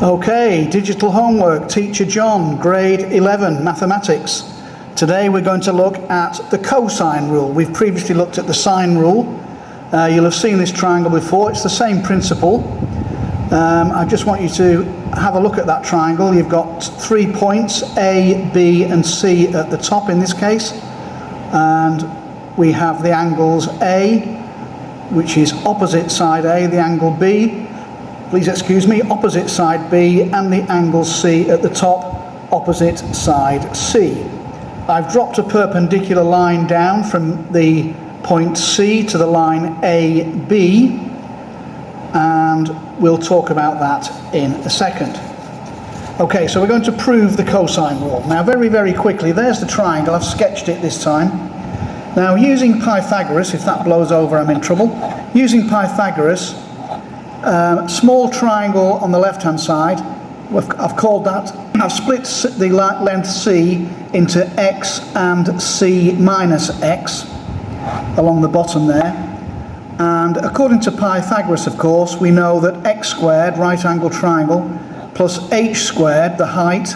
Okay, digital homework, Teacher John, grade 11, mathematics. Today we're going to look at the cosine rule. We've previously looked at the sine rule. You'll have seen this triangle before. It's the same principle. I just want you to have a look at that triangle. You've got 3 points, A, B and C at the top in this case. And we have the angles A, which is opposite side A, the angle B, please excuse me, opposite side B, and the angle C at the top, opposite side C. I've dropped a perpendicular line down from the point C to the line AB, and we'll talk about that in a second. Okay, so we're going to prove the cosine rule. Now very quickly, there's the triangle. I've sketched it this time. Now using Pythagoras, if that blows over I'm in trouble, using Pythagoras, small triangle on the left hand side, I've called that, I've split the length C into x and C minus x along the bottom there, and according to Pythagoras of course we know that x squared, right angle triangle, plus h squared, the height,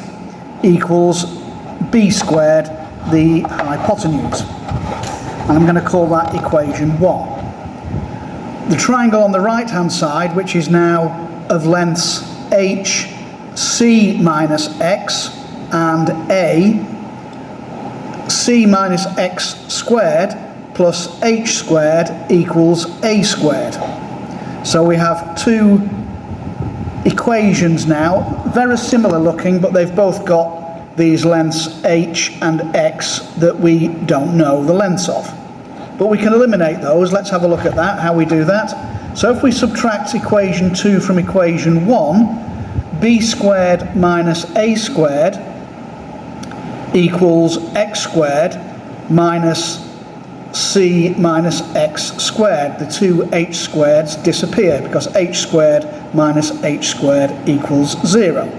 equals b squared, the hypotenuse, and I'm going to call that equation 1. The triangle on the right hand side, which is now of lengths h, c minus x and a, c minus x squared plus h squared equals a squared. So we have two equations now, very similar looking, but they've both got these lengths h and x that we don't know the lengths of. But we can eliminate those. Let's have a look at that, how we do that. So if we subtract equation 2 from equation 1, b squared minus a squared equals x squared minus c minus x squared. The two h squareds disappear because h squared minus h squared equals 0.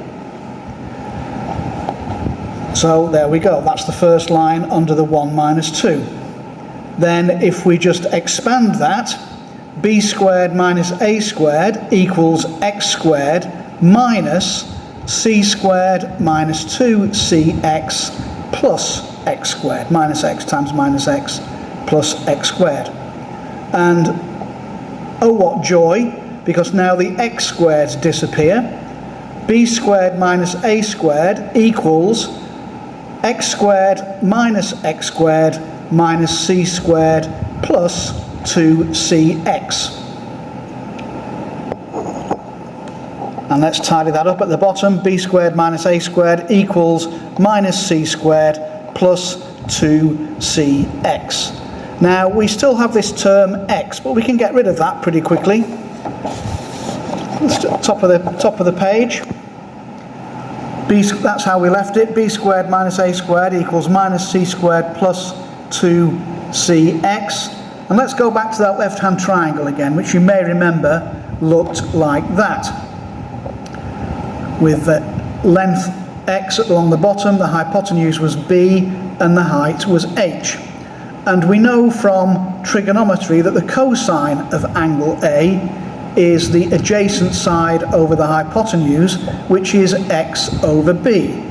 So there we go, that's the first line under the 1 minus 2. Then if we just expand that, b squared minus a squared equals x squared minus c squared minus 2cx plus x squared, minus x times minus x plus x squared. And oh what joy, because now the x squareds disappear. b squared minus a squared equals x squared minus x squared minus c squared plus 2cx. And let's tidy that up at the bottom. b squared minus a squared equals minus c squared plus 2cx. Now we still have this term x, but we can get rid of that pretty quickly. Top of the page. That's how we left it. b squared minus a squared equals minus c squared plus 2cx. And let's go back to that left hand triangle again, which you may remember looked like that, with the length x along the bottom, the hypotenuse was b and the height was h. And we know from trigonometry that the cosine of angle A is the adjacent side over the hypotenuse, which is x over b.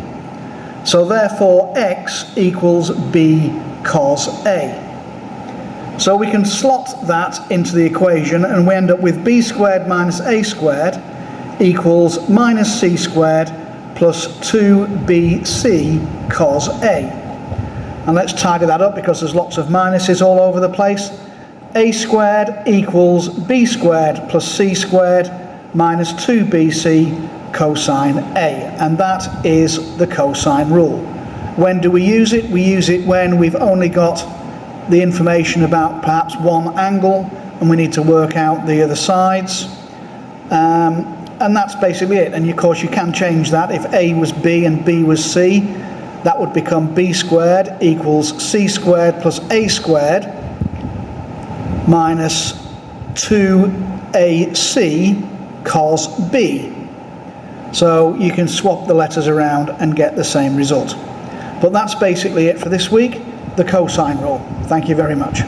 So therefore x equals b cos A. So we can slot that into the equation and we end up with b squared minus a squared equals minus c squared plus 2bc cos A. And let's tidy that up because there's lots of minuses all over the place. A squared equals b squared plus c squared minus 2bc cosine A. And that is the cosine rule. When do we use it? We use it when we've only got the information about perhaps one angle and we need to work out the other sides. And that's basically it. And of course you can change that. If A was B and B was C, that would become b squared equals c squared plus a squared minus 2ac cos b. So you can swap the letters around and get the same result. But that's basically it for this week, the cosine rule. Thank you very much.